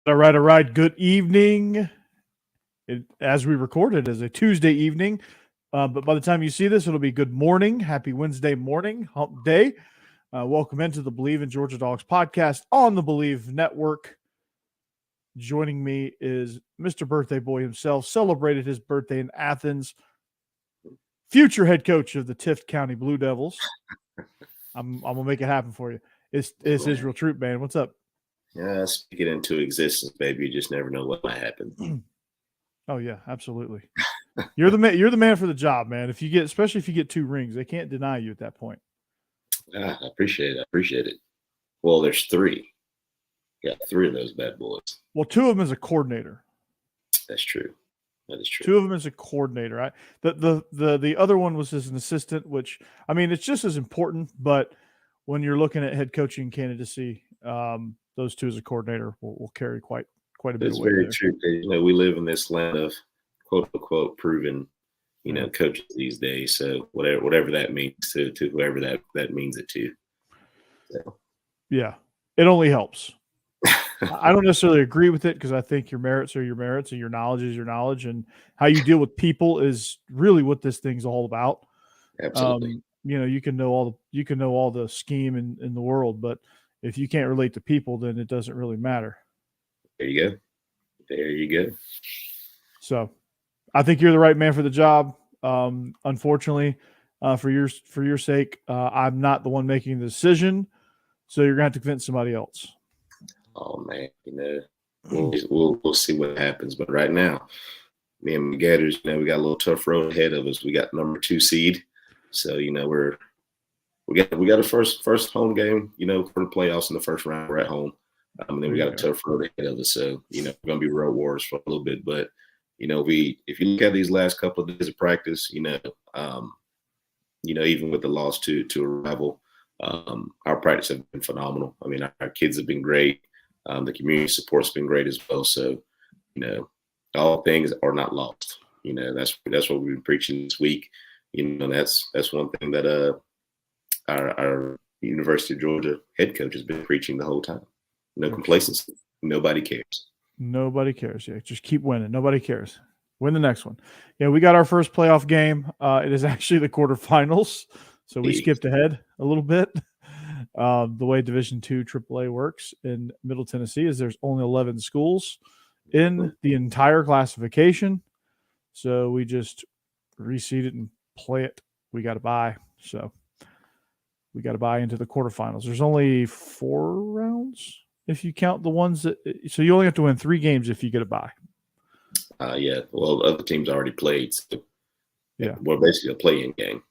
All right, all right. Good evening. As we record it is a Tuesday evening, but by the time you see this, it'll be good morning. Happy Wednesday morning, hump day. Welcome into the Believe in Georgia Dogs podcast on the Believe Network. Joining me is Mr. Birthday Boy himself, celebrated his birthday in Athens, future head coach of the Tift County Blue Devils. I'm going to make it happen for you. It's Israel Troop, man. What's up? Yeah, speak it into existence, baby. You just never know what might happen. Oh yeah, absolutely. You're the man. You're the man for the job, man. Especially if you get 2 rings, they can't deny you at that point. I appreciate it. Well, there's 3. Got 3 of those bad boys. Well, 2 of them as a coordinator. That's true. That is true. 2 of them as a coordinator. The other one was as an assistant, which I mean, it's just as important. But when you're looking at head coaching candidacy, those 2 as a coordinator will carry quite a bit. It's very true. You know, we live in this land of quote unquote proven, coaches these days. So whatever that means to whoever that means it to. So. Yeah, it only helps. I don't necessarily agree with it because I think your merits are your merits and your knowledge is your knowledge, and how you deal with people is really what this thing's all about. Absolutely. You can know all the scheme in the world, but if you can't relate to people, then it doesn't really matter. There you go. So I think you're the right man for the job. Unfortunately, for your sake, I'm not the one making the decision. So you're going to have to convince somebody else. Oh man, we'll see what happens. But right now, me and the Gators, we got a little tough road ahead of us. We got number 2 seed. So, we got a first home game, for the playoffs in the first round. We're at home. And then we got a tough road ahead of us. So, we're going to be road wars for a little bit. But, if you look at these last couple of days of practice, even with the loss to a rival, our practice have been phenomenal. I mean, our kids have been great. The community support's been great as well. So, all things are not lost. That's what we've been preaching this week. That's one thing that our University of Georgia head coach has been preaching the whole time. No complacency. Nobody cares. Nobody cares. Yeah, just keep winning. Nobody cares. Win the next one. Yeah, we got our first playoff game. It is actually the quarterfinals, so we skipped ahead a little bit. The way Division II AAA works in Middle Tennessee is there's only 11 schools in the entire classification, so we just reseed it and play it. We got to buy, so we got to buy into the quarterfinals. There's only 4 rounds if you count the ones that. So you only have to win 3 games if you get a bye. Yeah. Well, other teams already played. So yeah. We're basically a play-in game.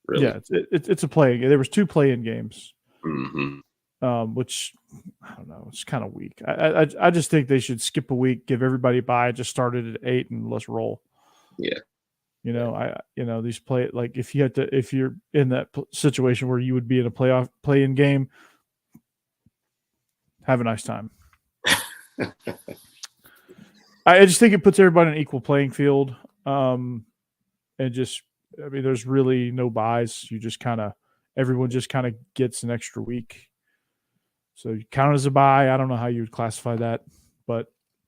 Really. Yeah, it's a play-in game. There was 2 play-in games. Mm-hmm. Which I don't know. It's kind of weak. I just think they should skip a week, give everybody a bye, just start it at 8 and let's roll. Yeah. These if you're in that situation where you would be in a play-in game, have a nice time. I just think it puts everybody on an equal playing field. There's really no buys. Everyone just kind of gets an extra week. So you count it as a bye. I don't know how you would classify that, but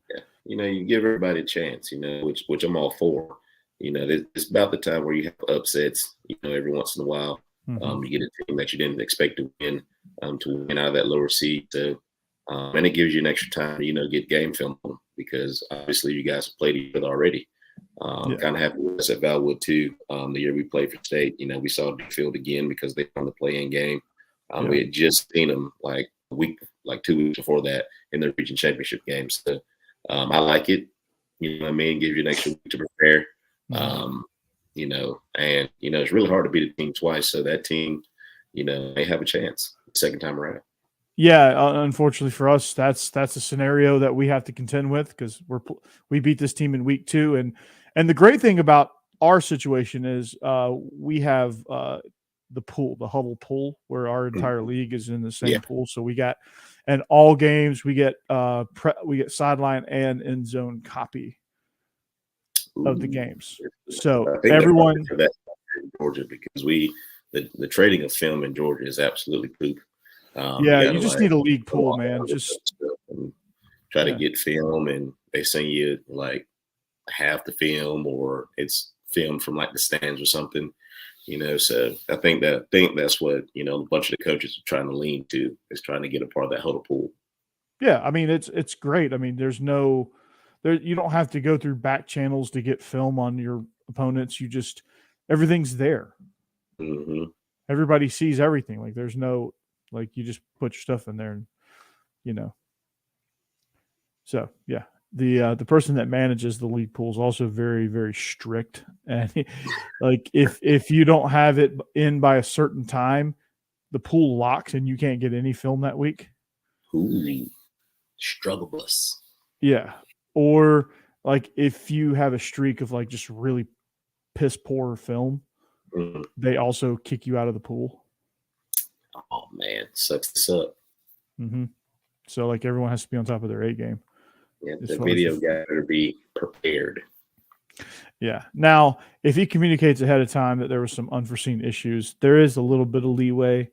yeah, you give everybody a chance, which I'm all for. It's about the time where you have upsets, every once in a while. Mm-hmm. You get a team that you didn't expect to win out of that lower seed. So, and it gives you an extra time to, get game film on them because obviously you guys have played each other already. Kind of happened with us at Valwood too. The year we played for state, we saw the field again because they won the play-in game. We had just seen them like 2 weeks before that in the region championship game. So I like it. Give you an extra week to prepare. And it's really hard to beat a team twice. So that team, may have a chance the second time around. Yeah, unfortunately for us, that's a scenario that we have to contend with because we beat this team in week 2, and the great thing about our situation is we have the pool, the Hubble pool, where our entire league is in the same pool. So we got, and all games we get sideline and end zone copy of the games. So everyone for that in Georgia because the trading of film in Georgia is absolutely poop. You just need a league pool, man. try to get film, and they send you like half the film, or it's filmed from like the stands or something. So I think that's what a bunch of the coaches are trying to lean to, is trying to get a part of that huddle pool. Yeah, I mean it's great. I mean, you don't have to go through back channels to get film on your opponents. Everything's there. Mm-hmm. Everybody sees everything. Like there's no, like, you just put your stuff in there, and So yeah, the person that manages the league pool is also very, very strict, and like if you don't have it in by a certain time, the pool locks and you can't get any film that week. Ooh, struggle bus. Yeah, or like if you have a streak of like just really piss poor film, they also kick you out of the pool. Oh man, sucks this up. Mm-hmm. So like everyone has to be on top of their A game. Yeah, the video guy better be prepared. Yeah. Now, if he communicates ahead of time that there was some unforeseen issues, there is a little bit of leeway.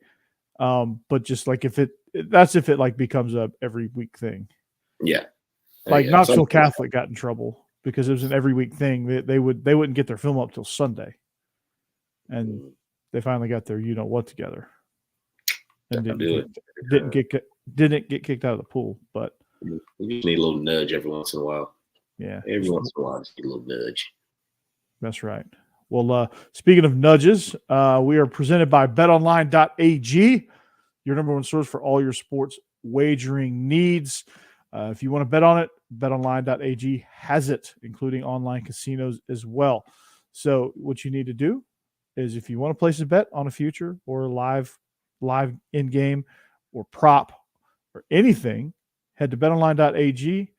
But just like if it like becomes a every week thing. Yeah. Like Knoxville Catholic got in trouble because it was an every week thing. They wouldn't get their film up till Sunday, and they finally got their what together, and didn't get kicked out of the pool. But you just need a little nudge every once in a while. Yeah, every once in a while, just need a little nudge. That's right. Well, speaking of nudges, we are presented by Betonline.ag, your number one source for all your sports wagering needs. If you want to bet on it, Betonline.ag has it, including online casinos as well. So what you need to do is, if you want to place a bet on a future or live in-game or prop or anything, head to Betonline.ag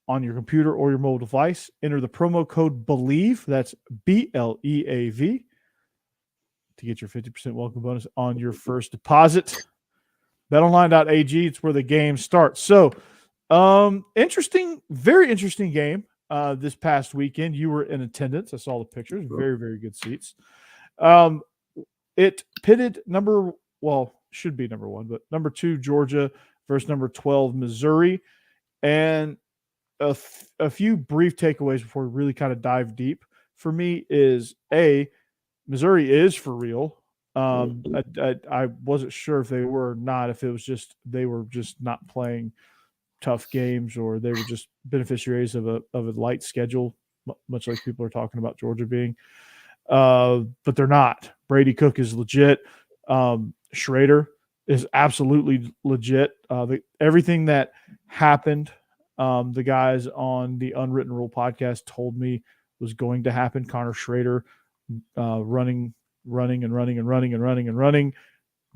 on your computer or your mobile device. Enter the promo code BELIEVE, that's BLEAV, to get your 50% welcome bonus on your first deposit. BetOnline.ag, it's where the game starts. So, very interesting game this past weekend. You were in attendance. I saw the pictures. Very, very good seats. It pitted should be number one, but number 2, Georgia versus number 12, Missouri. And a few brief takeaways before we really kind of dive deep for me is Missouri is for real. I wasn't sure if they were or not, if it was just they were just not playing tough games, or they were just beneficiaries of a light schedule, much like people are talking about Georgia being. But they're not. Brady Cook is legit. Schrader is absolutely legit. Everything that happened, the guys on the Unwritten Rule podcast told me was going to happen. Connor Schrader running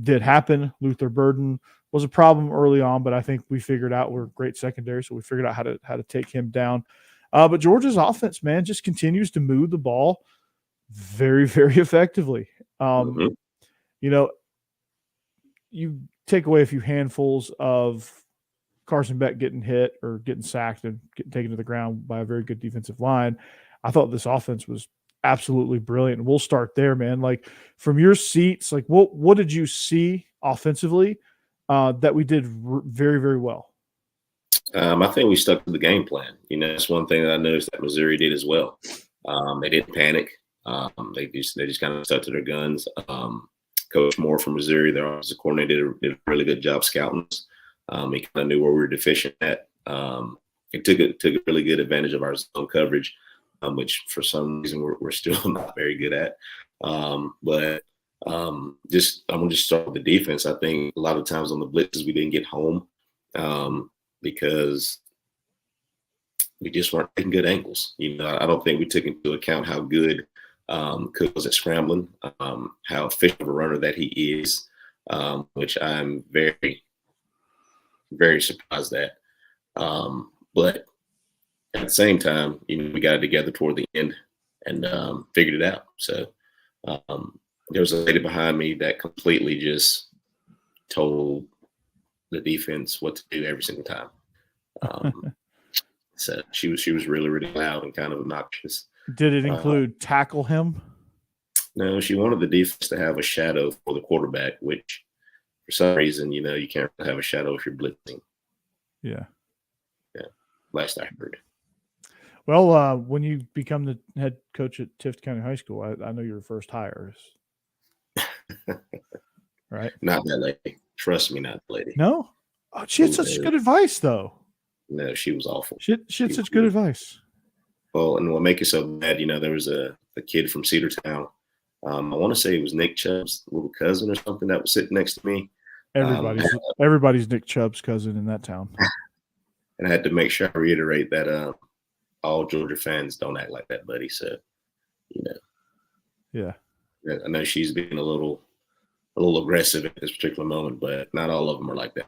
did happen. Luther Burden was a problem early on, but I think we figured out we're great secondary, so we figured out how to take him down. But Georgia's offense, man, just continues to move the ball very, very effectively. You take away a few handfuls of Carson Beck getting hit or getting sacked and getting taken to the ground by a very good defensive line. I thought this offense was absolutely brilliant. And we'll start there, man. Like, from your seats, like what did you see offensively that we did very, very well? I think we stuck to the game plan. That's one thing that I noticed that Missouri did as well. They didn't panic. They just kind of stuck to their guns. Coach Moore from Missouri, their offensive coordinator, did a really good job scouting us. He kind of knew where we were deficient at. He took a really good advantage of our zone coverage, which for some reason we're still not very good at. I'm going to just start with the defense. I think a lot of times on the blitzes we didn't get home because we just weren't taking good angles. I don't think we took into account how good Cook was at scrambling, how efficient of a runner that he is, which I'm very, very surprised at. But at the same time, we got it together toward the end and figured it out. So there was a lady behind me that completely just told the defense what to do every single time. So she was really, really loud and kind of obnoxious. Did it include tackle him? No, she wanted the defense to have a shadow for the quarterback, which for some reason, you can't have a shadow if you're blitzing. Yeah. last I heard. Well, when you become the head coach at Tift County High School, I know your first hire is right. Not that lady. Trust me, not the lady. No, she had such good advice, though. No, she was awful. She had such good advice. Well, and what makes it so bad, there was a kid from Cedartown. I want to say it was Nick Chubb's little cousin or something that was sitting next to me. Everybody's Nick Chubb's cousin in that town. And I had to make sure I reiterate that all Georgia fans don't act like that, buddy. So, yeah, I know she's being a little aggressive at this particular moment, but not all of them are like that.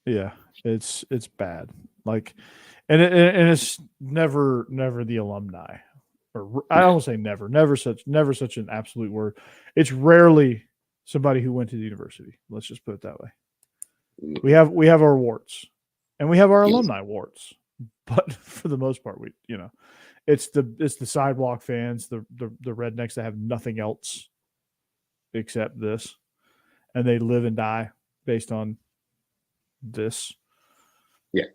Yeah, it's bad. Like, and it's never the alumni, or I don't say never such an absolute word. It's rarely somebody who went to the university. Let's just put it that way. We have our warts, and we have our alumni warts, but for the most part, it's the sidewalk fans, the rednecks that have nothing else except this, and they live and die based on this. Yeah.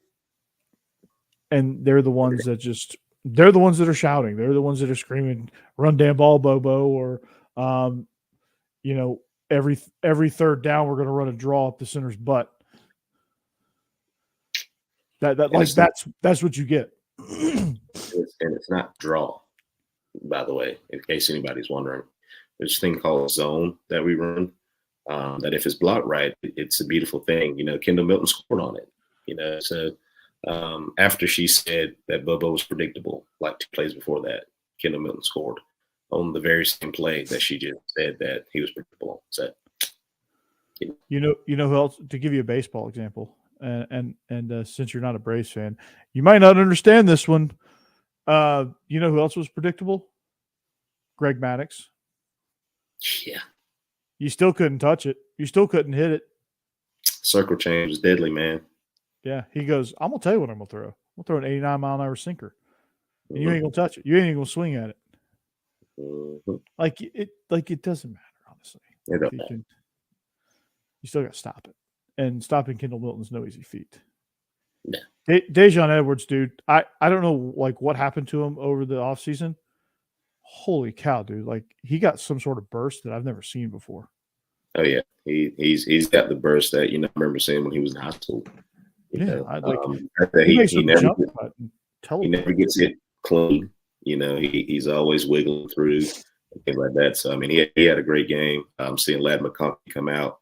And they're the ones that are shouting. They're the ones that are screaming, "Run damn ball, Bobo," or every third down we're going to run a draw up the center's butt. That's what you get. And it's not draw, by the way, in case anybody's wondering. There's a thing called zone that we run. That if it's blocked right, it's a beautiful thing. Kendall Milton scored on it. So after she said that Bobo was predictable, like 2 plays before that, Kendall Milton scored on the very same play that she just said that he was predictable. So, you know who else, to give you a baseball example, and since you're not a Braves fan, you might not understand this one. You know who else was predictable? Greg Maddux. Yeah. You still couldn't touch it. You still couldn't hit it. Circle change was deadly, man. Yeah. He goes, I'm going to tell you what I'm going to throw. I'm going to throw an 89-mile-an-hour sinker. And you ain't going to touch it. You ain't even going to swing at it. Mm-hmm. Like it doesn't matter, honestly. You still got to stop it. And stopping Kendall Milton's no easy feat. No. Dejon Edwards, dude, I don't know what happened to him over the offseason. Holy cow, dude. He got some sort of burst that I've never seen before. Oh, yeah. He's got the burst that, I remember seeing when he was in high school. He never gets it clean. He's always wiggling through and things like that. So, he had a great game. Seeing Ladd McConkey come out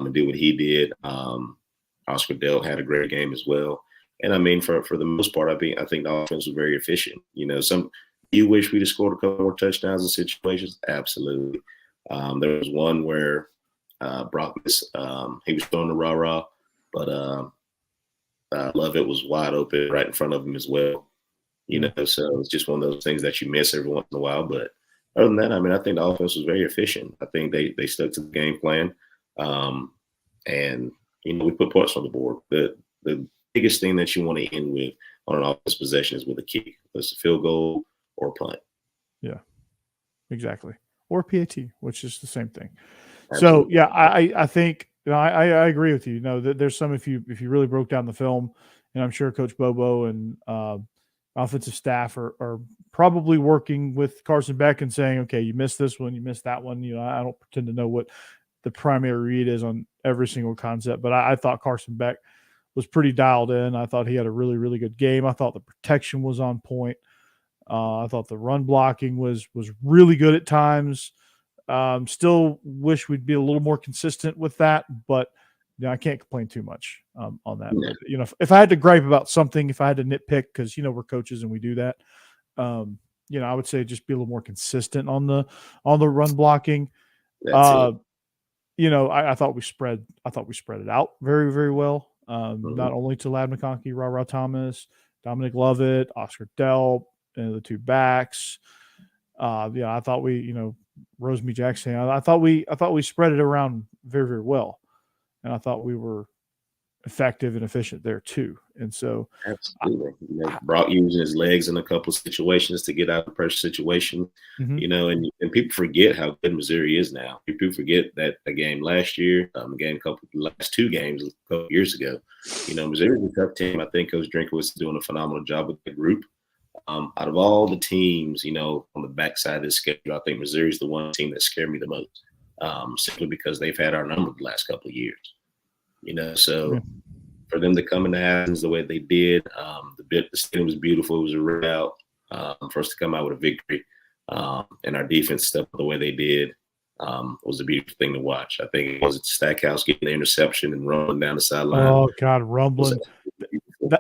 and do what he did. Oscar Dell had a great game as well. And, for the most part, I think the offense was very efficient. You wish we'd have scored a couple more touchdowns in situations? Absolutely. There was one where Brock, he was throwing the rah-rah, but Lovett was wide open right in front of him as well. So it's just one of those things that you miss every once in a while. But other than that, I think the offense was very efficient. I think they stuck to the game plan. And, we put points on the board. The biggest thing that you want to end with on an offense possession is with a kick. It's a field goal or punt. Yeah, exactly. Or PAT, which is the same thing. Absolutely. So, yeah, I think I agree with you. There's some, if you really broke down the film, and I'm sure Coach Bobo and offensive staff are probably working with Carson Beck and saying, okay, you missed this one, you missed that one. I don't pretend to know what the primary read is on every single concept, but I thought Carson Beck was pretty dialed in. I thought he had a really, really good game. I thought the protection was on point. I thought the run blocking was really good at times. Still wish we'd be a little more consistent with that, but I can't complain too much on that. Yeah. But, if I had to gripe about something, if I had to nitpick, because we're coaches and we do that, I would say just be a little more consistent on the run blocking. I thought we spread it out very, very well. Not only to Ladd McConkey, Ra Thomas, Dominic Lovett, Oscar Delp, and the 2 backs. I thought we, Rosemy Jaxon. I thought we spread it around very, very well, and I thought we were effective and efficient there too. And so, absolutely, Brock using his legs in a couple of situations to get out of the pressure situation, and people forget how good Missouri is now. People forget that a game last year, last two games a couple years ago, Missouri was a tough team. I think Coach Drinker was doing a phenomenal job with the group. Out of all the teams, on the backside of the schedule, I think Missouri's the one team that scared me the most, simply because they've had our number the last couple of years. So for them to come into Athens the way they did, the stadium was beautiful. It was a rout for us to come out with a victory, and our defense stepped the way they did. Was a beautiful thing to watch. I think it was Stackhouse getting the interception and rolling down the sideline. Oh God, rumbling!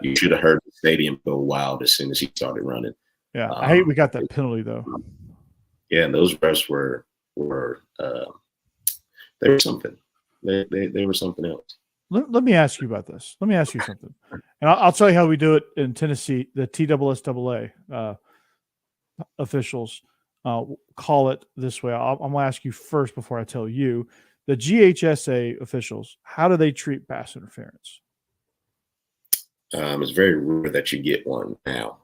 You should have heard the stadium go wild as soon as he started running. Yeah, I hate we got that penalty though. Yeah, and those refs were they were something. They were something else. Let me ask you about this. Let me ask you something, and I'll tell you how we do it in Tennessee. The TSSAA officials call it this way. I'm going to ask you first before I tell you. The GHSA officials, how do they treat pass interference? It's very rare that you get one now.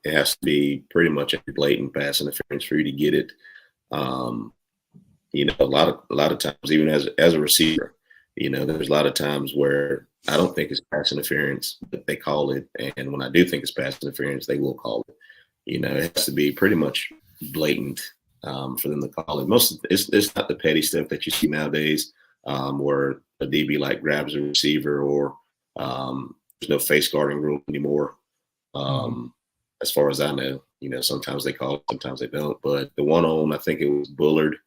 It has to be pretty much a blatant pass interference for you to get it. A lot of times, even as a receiver, there's a lot of times where I don't think it's pass interference, but they call it. And when I do think it's pass interference, they will call it. It has to be pretty much blatant for them to call it. It's not the petty stuff that you see nowadays, where a DB like grabs a receiver or there's no face guarding rule anymore. As far as I know, sometimes they call it, sometimes they don't. But the one on, I think it was Bullard,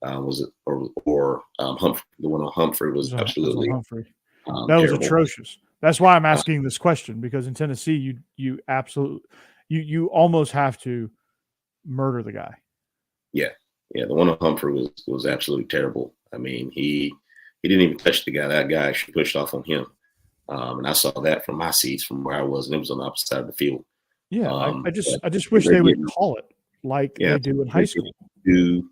Humphrey. The one on Humphrey was absolutely Humphrey. That was terrible. Atrocious. That's why I'm asking this question, because in Tennessee, you absolutely you almost have to murder the guy. Yeah. The one on Humphrey was absolutely terrible. I mean, he didn't even touch the guy. That guy actually pushed off on him. And I saw that from my seats from where I was, and it was on the opposite side of the field. Yeah, I just wish they would call it like they do in high school. Too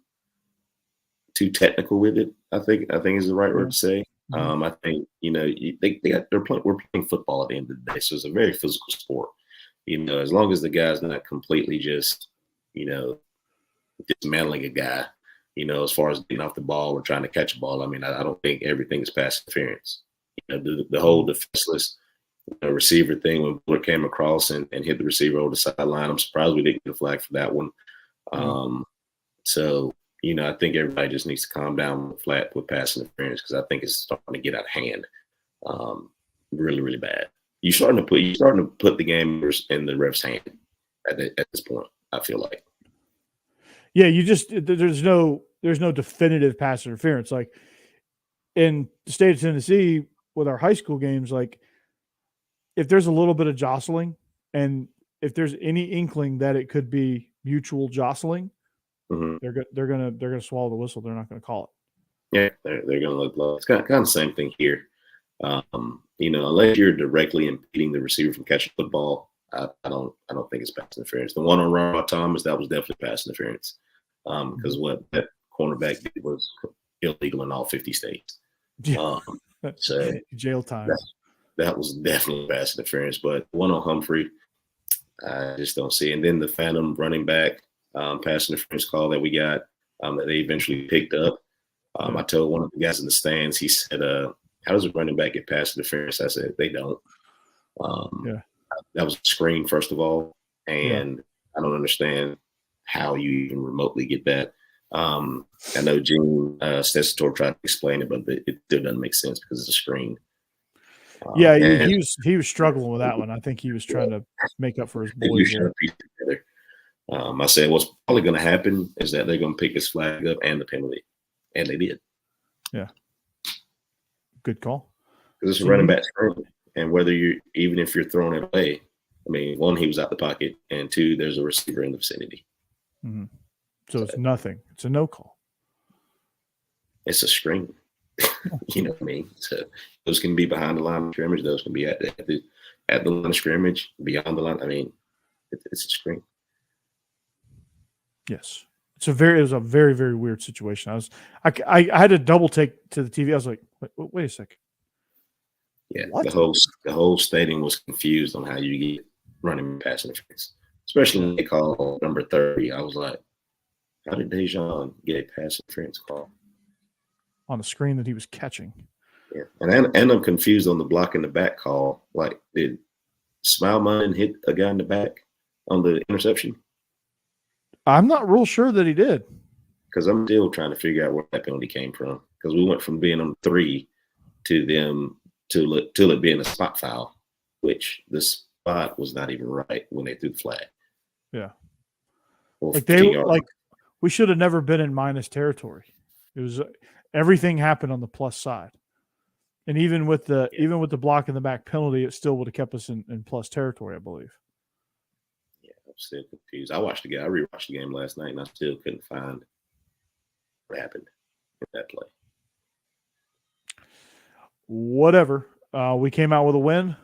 technical with it, I think is the right word to say. I think we're playing football at the end of the day, so it's a very physical sport. As long as the guy's not completely just dismantling a guy, as far as getting off the ball or trying to catch a ball. I mean, I don't think everything is pass interference. The whole defenseless receiver thing when Bullard came across and hit the receiver over the sideline, I'm surprised we didn't get a flag for that one. So I think everybody just needs to calm down with pass interference, because I think it's starting to get out of hand, really, really bad. You're starting to put the game in the ref's hand at this point, I feel like. Yeah, there's no definitive pass interference. Like in the state of Tennessee with our high school games, like if there's a little bit of jostling and if there's any inkling that it could be mutual jostling, they're gonna swallow the whistle. They're not gonna call it. Yeah, they're gonna look low. It's kind of the same thing here. Unless you're directly impeding the receiver from catching football, I don't think it's pass interference. The one on Raw Thomas, that was definitely pass interference, because what that cornerback did was illegal in all 50 states. So jail time. That was definitely pass interference. But one on Humphrey, I just don't see. And then the phantom running back pass interference call that we got that they eventually picked up. I told one of the guys in the stands, he said, how does a running back get pass interference? I said, they don't. That was a screen, first of all, and I don't understand how you even remotely get that. I know Gene Stessator tried to explain it, but it still doesn't make sense because it's a screen. He was struggling with that one. I think he was trying to make up for his boys. I said what's probably going to happen is that they're going to pick his flag up and the penalty, and they did. Yeah, good call. Because it's a running back screen, and even if you're throwing it away, I mean, one, he was out the pocket, and two, there's a receiver in the vicinity. Mm-hmm. So it's nothing. It's a no call. It's a screen. You know what I mean? So those can be behind the line of scrimmage. Those can be at the line of scrimmage, beyond the line. I mean, it's a screen. Yes. It was a very, very weird situation. I had to double take to the TV. I was like, wait a second. Yeah, What? the whole stadium was confused on how you get running pass interference, especially when they call number 30. I was like, how did Jaxon get a pass interference call on the screen that he was catching? Yeah, and I'm confused on the block in the back call. Like, did Smileman hit a guy in the back on the interception? I'm not real sure that he did. Because I'm still trying to figure out where that penalty came from. Because we went from being on 3 to them to it being a spot foul, which the spot was not even right when they threw the flag. Yeah, Well, we should have never been in minus territory. It was everything happened on the plus side, and even with the block in the back penalty, it still would have kept us in plus territory, I believe. Yeah, I'm still confused. I rewatched the game last night, and I still couldn't find what happened in that play. Whatever. We came out with a win.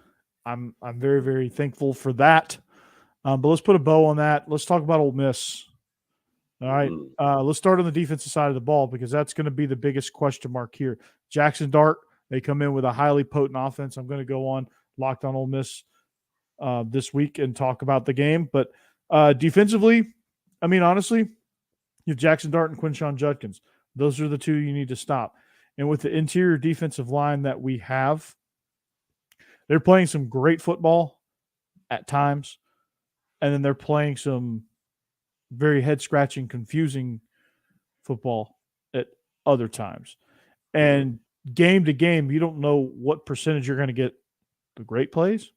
I'm very, very thankful for that. But let's put a bow on that. Let's talk about Ole Miss. All right. Let's start on the defensive side of the ball because that's going to be the biggest question mark here. Jaxon Dart, they come in with a highly potent offense. I'm going to go on Locked on Ole Miss this week and talk about the game. But defensively, I mean, honestly, you have Jaxon Dart and Quinshon Judkins. Those are the two you need to stop. And with the interior defensive line that we have, they're playing some great football at times. And then they're playing some very head-scratching, confusing football at other times. And game to game, you don't know what percentage you're going to get the great plays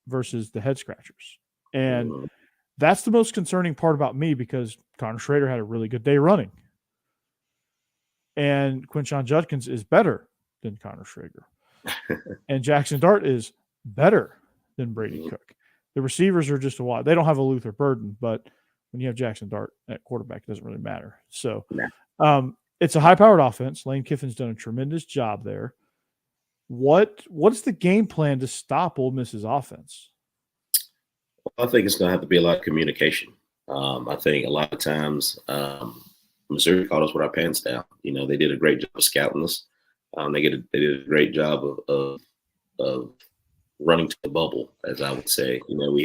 versus the head-scratchers. And that's the most concerning part about me because Connor Schrader had a really good day running. And Quinshon Judkins is better than Connor Schrader. And Jaxon Dart is better than Brady Cook. The receivers are just a lot. They don't have a Luther Burden, but when you have Jaxon Dart at quarterback, it doesn't really matter. So it's a high-powered offense. Lane Kiffin's done a tremendous job there. What's the game plan to stop Ole Miss's offense? Well, I think it's going to have to be a lot of communication. I think a lot of times Missouri caught us with our pants down. You know, they did a great job of scouting us. They did a great job of running to the bubble, as I would say. You know,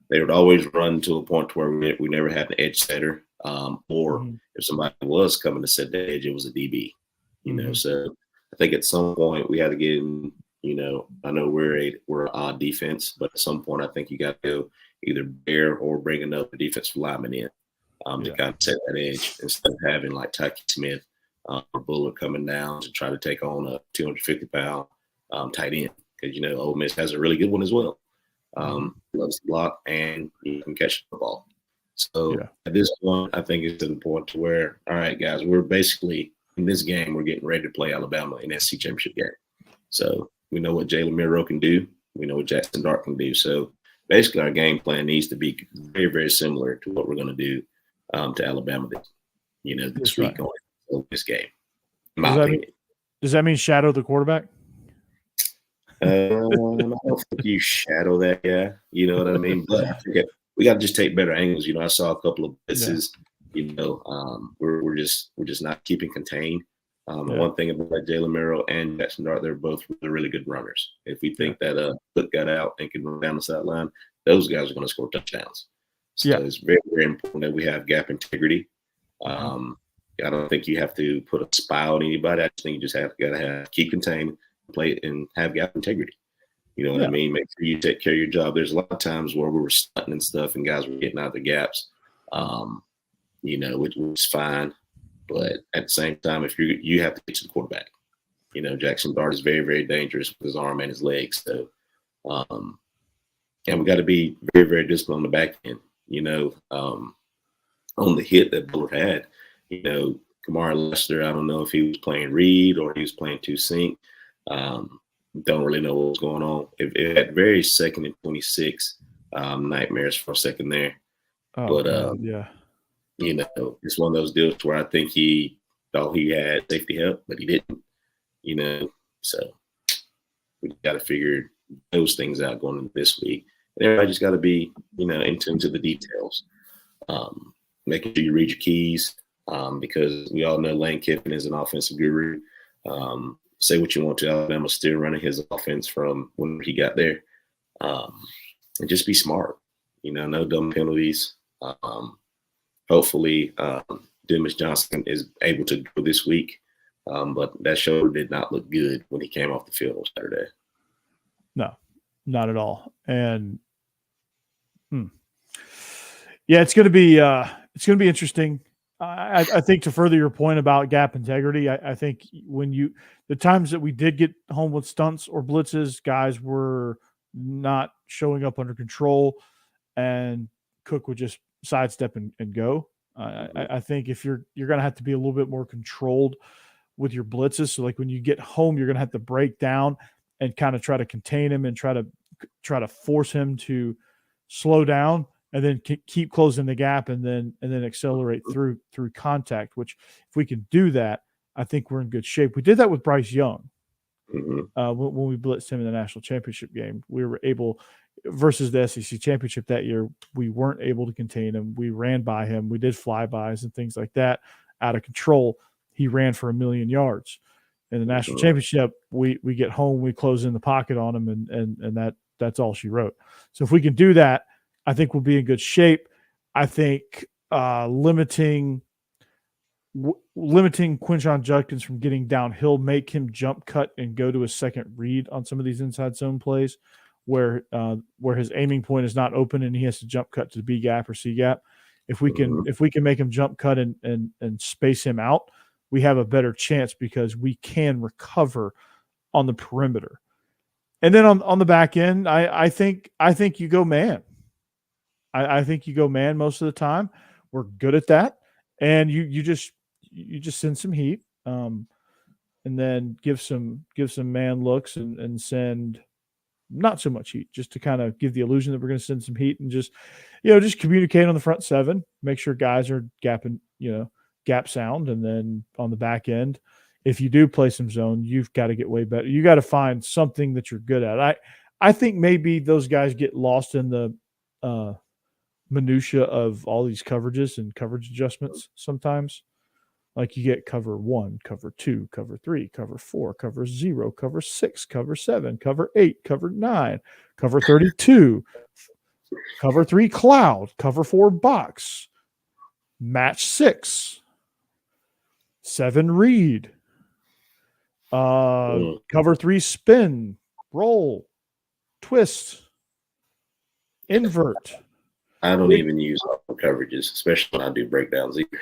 they would always run to a point where we never had an edge setter, or if somebody was coming to set the edge, it was a DB. You know, so I think at some point we had to get in. You know, I know we're an odd defense, but at some point I think you got to go either bear or bring another defensive lineman in to kind of set that edge instead of having like Tyke Smith or Buller coming down to try to take on a 250-pound tight end. Because, you know, Ole Miss has a really good one as well. Loves to block and you can catch the ball. So at this point, I think it's to the point to where, all right, guys, we're basically in this game, we're getting ready to play Alabama in SEC championship game. So we know what Jalen Miro can do. We know what Jaxon Dart can do. So basically our game plan needs to be very, very similar to what we're going to do to Alabama this week on this game, in my opinion. Does that mean shadow the quarterback? I don't think you shadow that guy. You know what I mean? But I think we got to just take better angles. You know, I saw a couple of blitzes. You know, we're just not keeping contained. One thing about Jalen Miro and Jaxon Dart, they're both really good runners. If we think that Cook got out and can run down the sideline, those guys are going to score touchdowns. So it's very, very important that we have gap integrity. I don't think you have to put a spy on anybody. I just think you just got to keep contained, play and have gap integrity. You know what I mean? Make sure you take care of your job. There's a lot of times where we were stunting and stuff and guys were getting out of the gaps, you know, which was fine. But at the same time, if you have to get to the quarterback, you know, Jaxon Dart is very, very dangerous with his arm and his legs. So, and we got to be very, very disciplined on the back end, you know, on the hit that Bullard had, you know, Kamara Lester, I don't know if he was playing read or he was playing two sync. Don't really know what was going on. It had very 2nd and 26 nightmares for a second there. You know, it's one of those deals where I think he thought he had safety help, but he didn't, you know. So we got to figure those things out going into this week. And everybody just got to be, you know, in tune to the details. Making sure you read your keys because we all know Lane Kiffin is an offensive guru. say what you want to, Alabama's still running his offense from when he got there. And just be smart. No dumb penalties. Hopefully, Demis Johnson is able to go this week. But that shoulder did not look good when he came off the field on Saturday. No, not at all. And yeah, it's going to be interesting. I think to further your point about gap integrity, I think the times that we did get home with stunts or blitzes, guys were not showing up under control, and Cook would just sidestep and go. I think if you're going to have to be a little bit more controlled with your blitzes. So like when you get home, you're going to have to break down and kind of try to contain him and try to force him to slow down and then keep closing the gap and then accelerate through contact, which if we can do that, I think we're in good shape. We did that with Bryce Young. When we blitzed him in the national championship game. We were able, versus the SEC championship that year, we weren't able to contain him. We ran by him. We did flybys and things like that out of control. He ran for 1,000,000 yards. In the national championship, we get home, we close in the pocket on him, and that's all she wrote. So if we can do that, I think we'll be in good shape. I think limiting Quinshon Judkins from getting downhill, make him jump cut and go to a second read on some of these inside zone plays where his aiming point is not open and he has to jump cut to the B gap or C gap. If we can make him jump cut and space him out, we have a better chance because we can recover on the perimeter. And then on the back end, I think you go man. I think you go man most of the time. We're good at that. And you just send some heat, and then give some man looks and send not so much heat, just to kind of give the illusion that we're going to send some heat and just communicate on the front seven, make sure guys are gapping, gap sound. And then on the back end, if you do play some zone, you've got to get way better. You got to find something that you're good at. I think maybe those guys get lost in the minutia of all these coverages and coverage adjustments sometimes. Like you get cover 1, cover 2, cover 3, cover 4, cover 0, cover 6, cover 7, cover 8, cover 9, cover 32, cover 3 cloud, cover 4 box, match 6, 7 read, cover 3 spin, roll, twist, invert. I don't even use all coverages, especially when I do breakdowns either.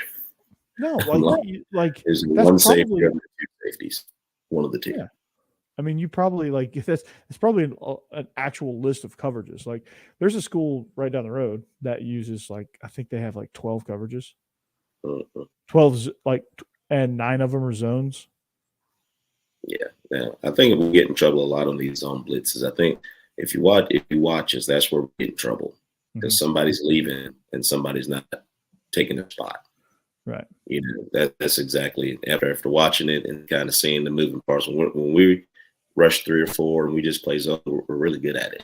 No, there's one safety or 2 safeties, one of the 2. Yeah. I mean, you probably it's probably an actual list of coverages. Like there's a school right down the road that uses I think they have 12 coverages. 12's and 9 of them are zones. Yeah. I think we get in trouble a lot on these zone blitzes. I think if you watch us, that's where we get in trouble because somebody's leaving and somebody's not taking their spot. Right. That's exactly after watching it and kind of seeing the moving parts. When we rush 3 or 4 and we just play zone, we're really good at it.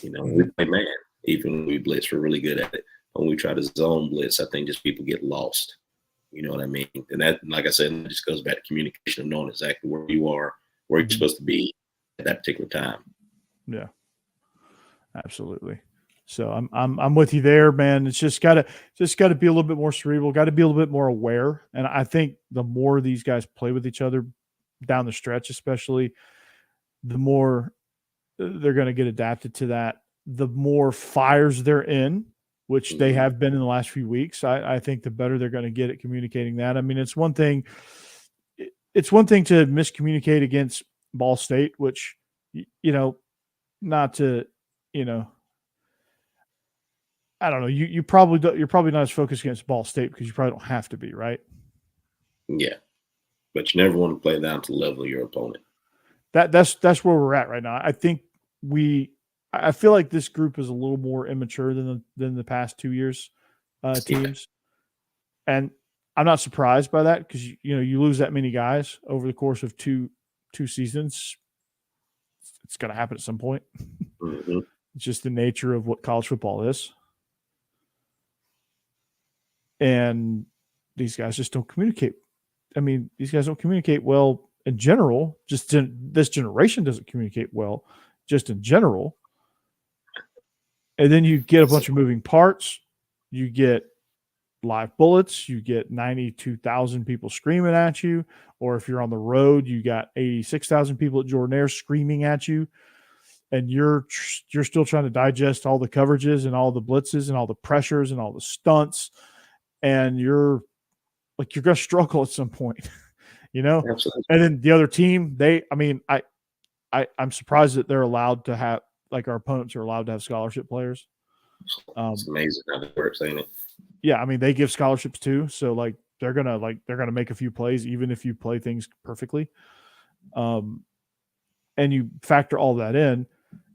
When we play man, even when we blitz, we're really good at it. When we try to zone blitz, I think just people get lost. You know what I mean? And that, like I said, it just goes back to communication of knowing exactly where you are, where you're supposed to be at that particular time. Yeah, absolutely. So I'm with you there, man. It's just gotta be a little bit more cerebral, got to be a little bit more aware. And I think the more these guys play with each other down the stretch, especially, the more they're going to get adapted to that. The more fires they're in, which they have been in the last few weeks, I think the better they're going to get at communicating that. I mean, it's one thing to miscommunicate against Ball State, which, not to, I don't know. You're probably not as focused against Ball State because you probably don't have to be, right? Yeah, but you never want to play down to the level of your opponent. That's where we're at right now. I think I feel like this group is a little more immature than the past 2 years teams, and I'm not surprised by that because you lose that many guys over the course of two seasons. It's going to happen at some point. It's just the nature of what college football is. And these guys just don't communicate. I mean, these guys don't communicate well in general, this generation doesn't communicate well, just in general. And then you get a bunch of moving parts. You get live bullets. You get 92,000 people screaming at you. Or if you're on the road, you got 86,000 people at Jordan-Hare screaming at you. And you're still trying to digest all the coverages and all the blitzes and all the pressures and all the stunts. And you're going to struggle at some point, you know? Absolutely. And then the other team, I'm surprised that they're allowed to have, like, our opponents are allowed to have scholarship players. It's amazing how that works, ain't it? Yeah, I mean, they give scholarships too, so like they're gonna make a few plays even if you play things perfectly. And you factor all that in,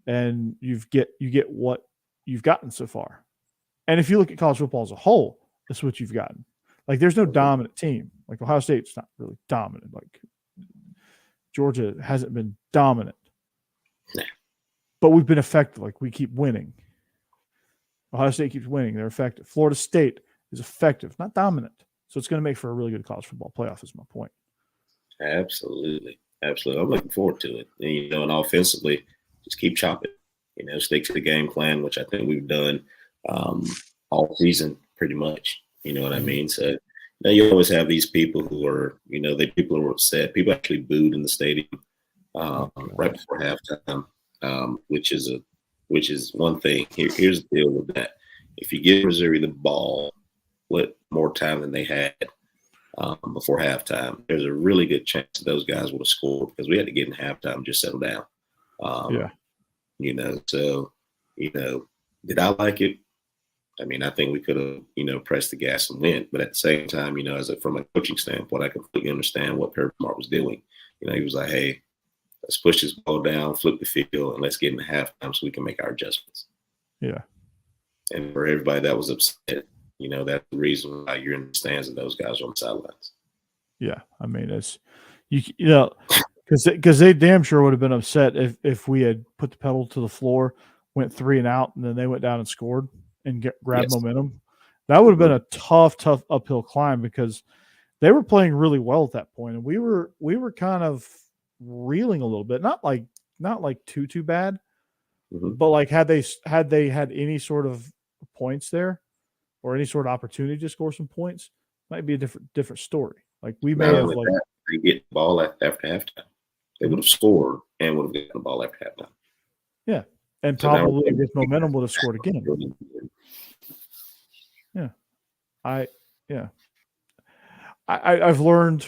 and you get what you've gotten so far. And if you look at college football as a whole, that's what you've gotten. Like, there's no dominant team. Like, Ohio State's not really dominant. Like, Georgia hasn't been dominant. Nah. But we've been effective. Like, we keep winning. Ohio State keeps winning. They're effective. Florida State is effective, not dominant. So it's going to make for a really good college football playoff is my point. Absolutely. Absolutely. I'm looking forward to it. And, and offensively, just keep chopping. Stick to the game plan, which I think we've done all season pretty much. You know what I mean? So you always have these people who are, people who are upset. People actually booed in the stadium right before halftime, which is one thing. Here's the deal with that. If you give Missouri the ball with more time than they had before halftime, there's a really good chance that those guys would have scored because we had to get in halftime and just settle down. So, did I like it? I mean, I think we could have, pressed the gas and went. But at the same time, from a coaching standpoint, I completely understand what Kirby Smart was doing. He was like, hey, let's push this ball down, flip the field, and let's get into halftime so we can make our adjustments. Yeah. And for everybody that was upset, that's the reason why you're in the stands and those guys are on the sidelines. Yeah. I mean, it's, because they damn sure would have been upset if we had put the pedal to the floor, went 3 and out, and then they went down and scored and grabbed momentum. That would have been a tough uphill climb because they were playing really well at that point, and we were kind of reeling a little bit, not like too bad, but like had they had any sort of points there or any sort of opportunity to score some points, might be a different story. Like we may have like they get the ball after halftime, they would have scored and would have gotten the ball after halftime. Yeah, and so probably with momentum would have scored again. Yeah, I've learned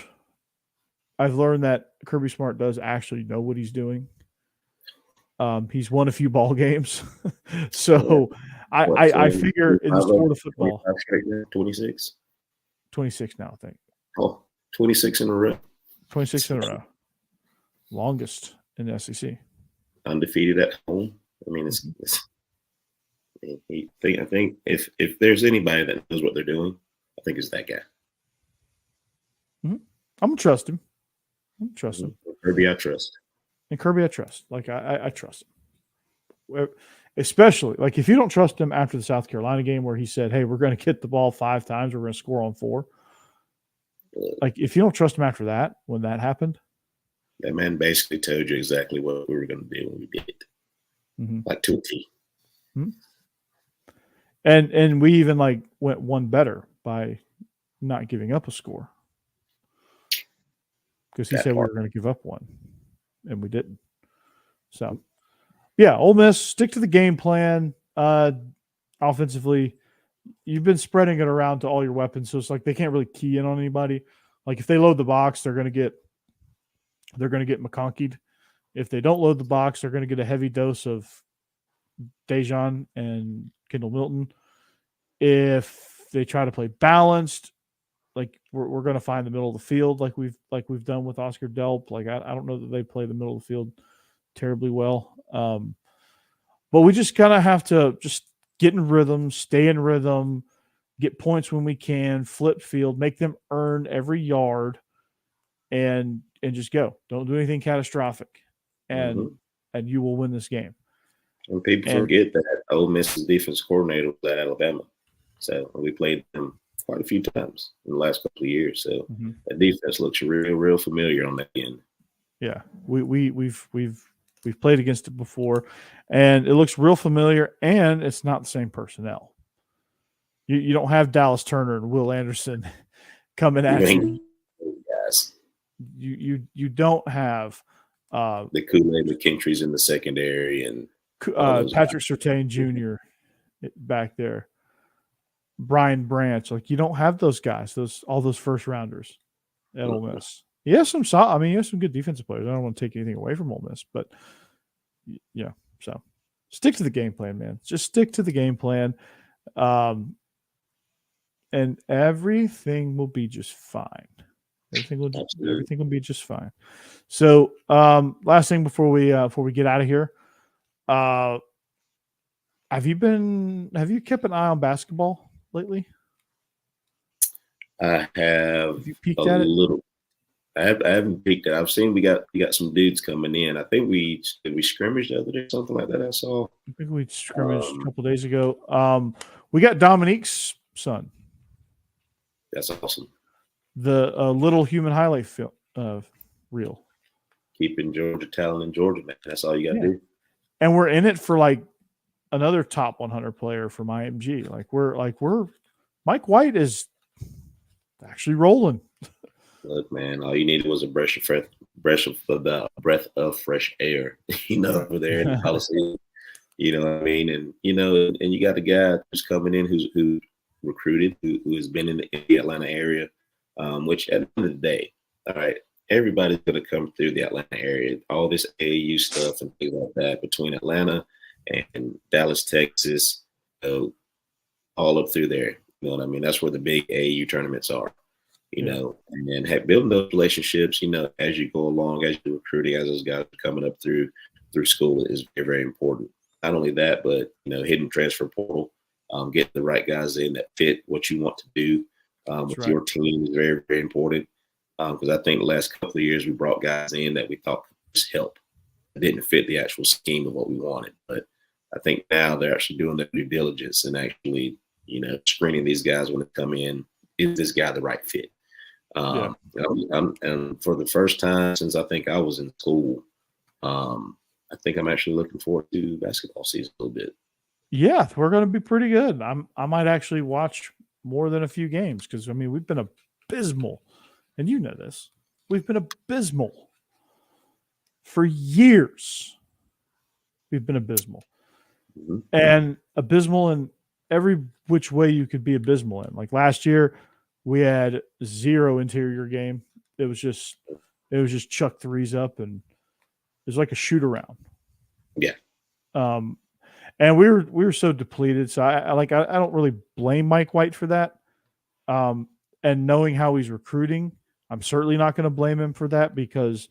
that Kirby Smart does actually know what he's doing. He's won a few ball games. So I figure in the sport of football, 26 now, I think. Oh, 26 in a row. 26 in a row. Longest in the SEC. Undefeated at home. I mean, I think if there's anybody that knows what they're doing, I think it's that guy. I'm gonna trust him. Kirby, I trust. And Kirby, I trust. Like I trust him. Especially like if you don't trust him after the South Carolina game where he said, "Hey, we're going to get the ball 5 times. We're going to score on 4." Like if you don't trust him after that, when that happened, that man basically told you exactly what we were going to do when we did it, like to a T. And we even like went one better by not giving up a score because he said we were going to give up one, and we didn't. So, yeah, Ole Miss, stick to the game plan. Offensively, you've been spreading it around to all your weapons, so it's like they can't really key in on anybody. Like if they load the box, they're going to get McConkeyed. If they don't load the box, they're going to get a heavy dose of Dejan and Kendall Milton. If they try to play balanced, like we're going to find the middle of the field, like we've done with Oscar Delp. Like I don't know that they play the middle of the field terribly well, but we just kind of have to just get in rhythm, stay in rhythm, get points when we can, flip field, make them earn every yard, and just go. Don't do anything catastrophic, and you will win this game. And people forget that Ole Miss's defense coordinator was at Alabama, so we played them quite a few times in the last couple of years. So that defense looks real familiar on that end. Yeah, we've played against it before, and it looks real familiar, and it's not the same personnel. You don't have Dallas Turner and Will Anderson coming at you. Guys. You don't have the Kool-Aid McKintry's in the secondary and Patrick Surtain Jr. back there, Brian Branch. Like, you don't have those guys, all those first rounders at Ole Miss. He has some good defensive players. I don't want to take anything away from Ole Miss, but yeah. So stick to the game plan, man. Just stick to the game plan, and everything will be just fine. Everything will be just fine. So, last thing before we get out of here, have you kept an eye on basketball lately? I have. Have you peeked at it? Little. I haven't peeked at it. I've seen we got some dudes coming in. I think we scrimmaged the other day, something like that. I saw. I think we scrimmaged a couple days ago. We got Dominique's son. That's awesome. The little human highlight film reel. Keeping Georgia talent in Georgia, man. That's all you got to do. And we're in it for like another top 100 player from IMG. We're Mike White is actually rolling. Look, man, all you needed was a breath of fresh air, over there in the Coliseum. You know what I mean? And and you got a guy who's coming in who recruited, who has been in the Atlanta area, which at the end of the day, all right, everybody's going to come through the Atlanta area. All this AAU stuff and things like that between Atlanta and Dallas, Texas, all up through there. You know what I mean? That's where the big AAU tournaments are. And then building those relationships, as you go along, as you're recruiting, as those guys are coming up through school is very, very important. Not only that, but, hitting transfer portal, getting the right guys in that fit what you want to do with your team is very, very important. Because I think the last couple of years we brought guys in that we thought could just help. It didn't fit the actual scheme of what we wanted. But I think now they're actually doing their due diligence and actually, screening these guys when they come in. Is this guy the right fit? And for the first time since I think I was in school, I think I'm actually looking forward to basketball season a little bit. Yeah, we're going to be pretty good. I might actually watch more than a few games because, we've been abysmal. And you know this. We've been abysmal for years. We've been abysmal. Mm-hmm. And abysmal in every which way you could be abysmal in. Like last year, we had 0 interior game. It was just chuck threes up, and it was like a shoot around. Yeah. And we were so depleted. So I don't really blame Mike White for that. And knowing how he's recruiting, I'm certainly not going to blame him for that because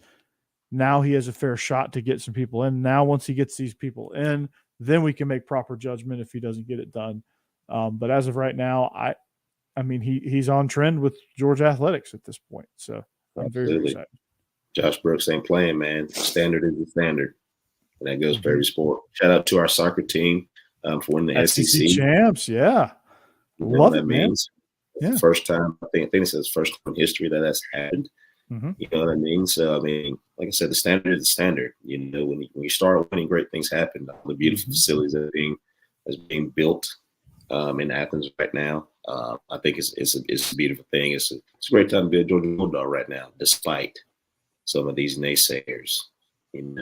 now he has a fair shot to get some people in. Now, once he gets these people in, then we can make proper judgment if he doesn't get it done. But as of right now, he's on trend with Georgia athletics at this point. So I'm very excited. Josh Brooks ain't playing, man. Standard is the standard. And that goes for every sport. Shout out to our soccer team for winning the SEC champs. Yeah. Love it, man. Yeah. First time, I think it says first time in history that's happened. Mm-hmm. You know what I mean? So, like I said, the standard is the standard. When you start winning, great things happen. All the beautiful facilities that are being built in Athens right now. I think it's a beautiful thing. It's a great time to be a Georgia Bulldog right now, despite some of these naysayers. And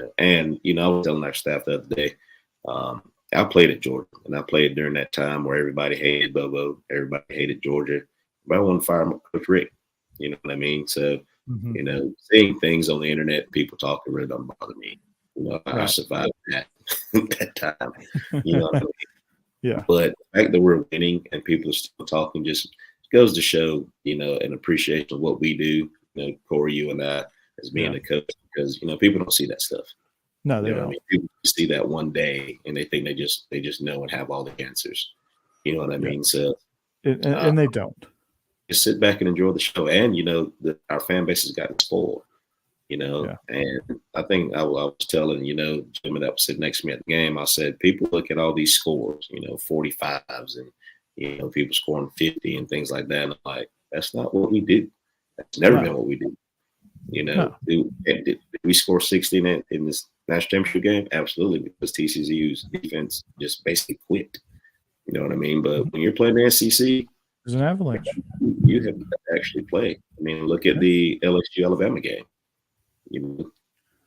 I was telling our staff the other day, I played at Georgia, and I played during that time where everybody hated Bobo, everybody hated Georgia. But I wanted to fire Coach Rick. You know what I mean? So, seeing things on the internet, people talking really don't bother me. I survived that time. You know what I mean? Yeah. But the fact that we're winning and people are still talking just goes to show, an appreciation of what we do. Corey, you and I, as being a coach, because people don't see that stuff. No, they don't. People see that one day and they think they just know and have all the answers. You know what I mean? So, and they don't. Just sit back and enjoy the show. And our fan base has gotten spoiled. And I think I was telling gentleman that was sitting next to me at the game. I said, people look at all these scores, 45s and people scoring 50 and things like that. And I'm like, that's not what we do. That's never been what we do. You know, No. did we score 60 in this national championship game? Absolutely, because TCU's defense just basically quit. You know what I mean? But when you're playing the SEC, there's an avalanche. You have to actually play. I mean, look at the LSU Alabama game. You know,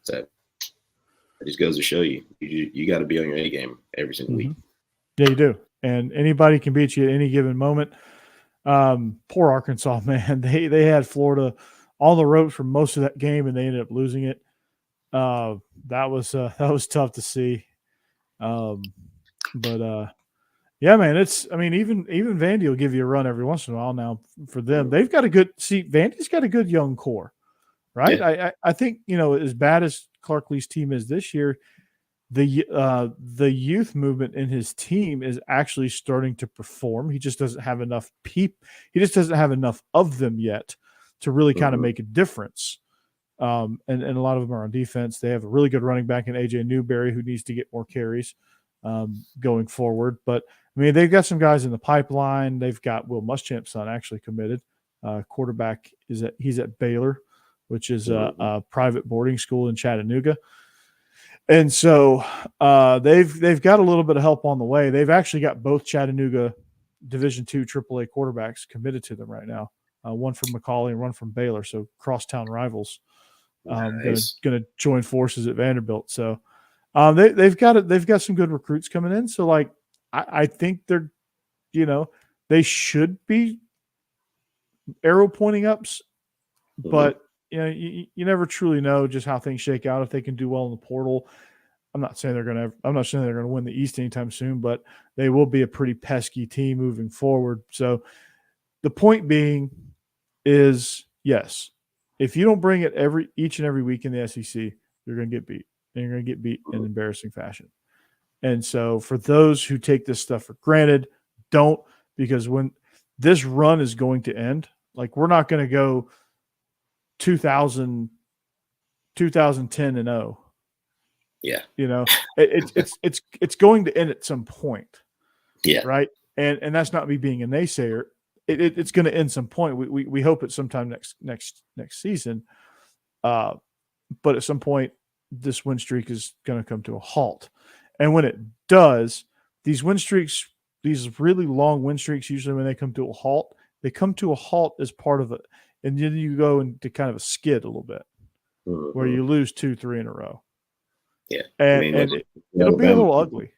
so it just goes to show you got to be on your A game every single week. Yeah, you do. And anybody can beat you at any given moment. Poor Arkansas, man. They had Florida on the ropes for most of that game, and they ended up losing it. That was tough to see. Yeah, man. Even Vandy will give you a run every once in a while. Now for them, they've got Vandy's got a good young core, right? Yeah. I think as bad as Clark Lee's team is this year, the youth movement in his team is actually starting to perform. He just doesn't have enough He just doesn't have enough of them yet to really kind of make a difference. And a lot of them are on defense. They have a really good running back in AJ Newberry who needs to get more carries going forward. But I mean, they've got some guys in the pipeline. They've got Will Muschamp's son actually committed. Quarterback he's at Baylor, which is a private boarding school in Chattanooga. And so they've got a little bit of help on the way. They've actually got both Chattanooga Division II AAA quarterbacks committed to them right now. One from McCallie and one from Baylor. So crosstown rivals. Nice. Going to join forces at Vanderbilt. So they've got some good recruits coming in. So like I think they're they should be arrow pointing ups, but you never truly know just how things shake out if they can do well in the portal. I'm not saying they're going to win the East anytime soon, but they will be a pretty pesky team moving forward. So the point being is, yes, if you don't bring it each and every week in the SEC, you're going to get beat, and you're going to get beat in embarrassing fashion. And so for those who take this stuff for granted, don't, because when this run is going to end, like we're not going to go 2010 and 0. Yeah. It's going to end at some point. Yeah. Right. And that's not me being a naysayer. It's going to end some point. We hope at sometime next season. But at some point, this win streak is going to come to a halt. And when it does, these win streaks, these really long win streaks, usually when they come to a halt, they come to a halt as part of it. And then you go into kind of a skid a little bit where you lose 2-3 in a row. Yeah. And it'll be a little ugly.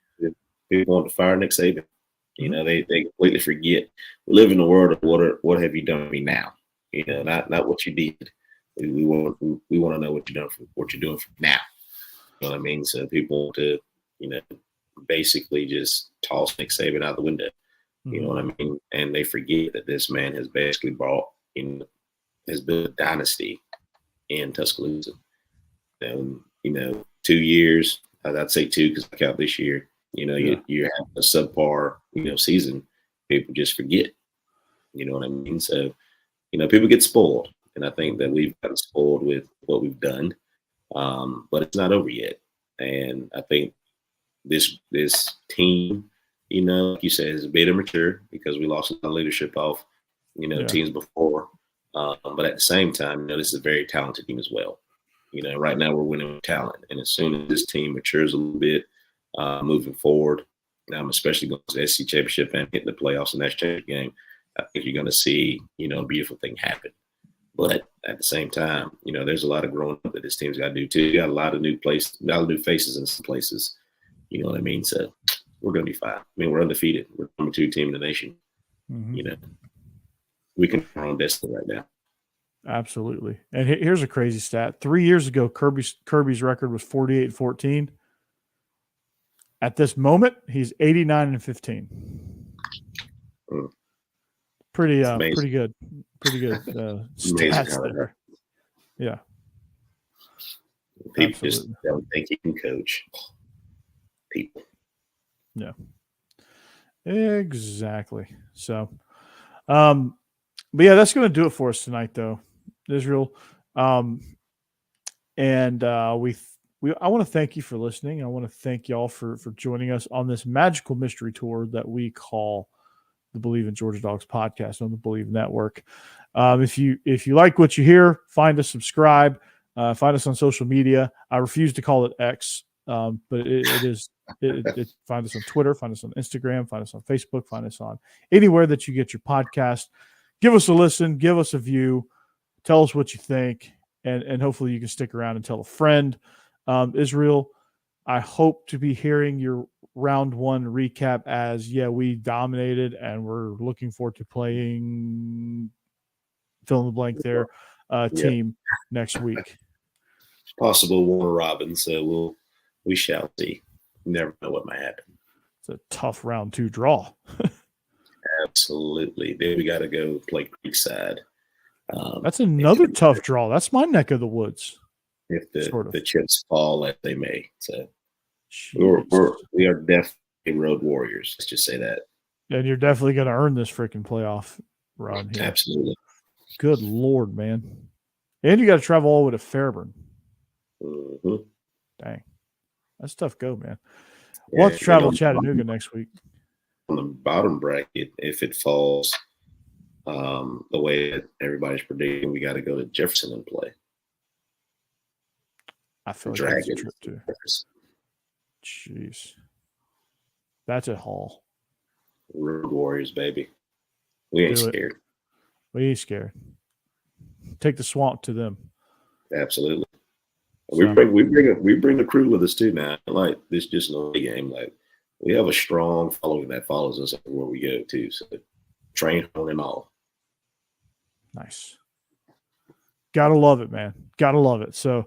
People want to fire Nick Saban. They completely forget. We live in the world of what have you done for me now? Not what you did. We want to know what you're doing for now. You know what I mean? So people want to, basically just toss Nick Saban out the window. You know what I mean? And they forget that this man has basically has built a dynasty in Tuscaloosa. 2 years, I'd say 2 because I count this year. You have a subpar, season. People just forget. You know what I mean? So, people get spoiled. And I think that we've gotten spoiled with what we've done. But it's not over yet. And I think this team, like you said, is a bit immature because we lost a lot of leadership off, teams before. But at the same time, this is a very talented team as well. Right now we're winning with talent. And as soon as this team matures a little bit, moving forward, especially going to the SEC championship and hitting the playoffs in that championship game, I think you're going to see, a beautiful thing happen. But at the same time, there's a lot of growing up that this team's got to do too. You got a lot of new faces in some places. You know what I mean? So we're going to be fine. I mean, we're undefeated. We're the number 2 team in the nation. We can run on destiny right now. Absolutely. And here's a crazy stat. 3 years ago, Kirby's record was 48-14. At this moment, he's 89-15. Pretty good. Pretty good stats there. Yeah. People just don't think he can coach. People. Yeah. Exactly. So, but yeah, that's going to do it for us tonight, though, Israel. And I want to thank you for listening. I want to thank y'all for joining us on this magical mystery tour that we call the Believe in Georgia Dogs podcast on the Believe Network. If you like what you hear, find us, subscribe, find us on social media. I refuse to call it X, but it is. Find us on Twitter, find us on Instagram, find us on Facebook, find us on anywhere that you get your podcast. Give us a listen, give us a view, tell us what you think, and hopefully you can stick around and tell a friend. Israel, I hope to be hearing your round one recap as, we dominated and we're looking forward to playing fill in the blank there team next week. Possible Warner Robins, so we shall see. Never know what might happen. It's a tough round 2 draw. Absolutely. Then we got to go play Creekside. That's another tough draw. That's my neck of the woods. If the chips fall as they may. So Jeez. we are definitely road warriors. Let's just say that. And you're definitely going to earn this freaking playoff run here. Absolutely. Good Lord, man. And you got to travel all the way to Fairburn. Mm-hmm. Dang. That's a tough go, man. We'll have to travel to Chattanooga next week. On the bottom bracket, if it falls the way that everybody's predicting, we got to go to Jefferson and play. I feel like that's a trip too. Jeez. That's a haul. Road Warriors, baby. We ain't scared. We ain't scared. Take the swamp to them. Absolutely. We bring the crew with us too now. Like this just no game. Like we have a strong following that follows us everywhere we go too. So train on and all. Nice. Gotta love it, man. Gotta love it. So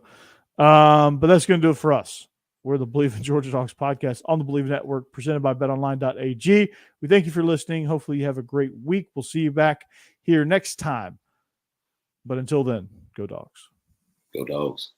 but that's gonna do it for us. We're the Believe in Georgia Dogs podcast on the Believe Network, presented by Betonline.ag. We thank you for listening. Hopefully you have a great week. We'll see you back here next time. But until then, go Dogs. Go Dogs.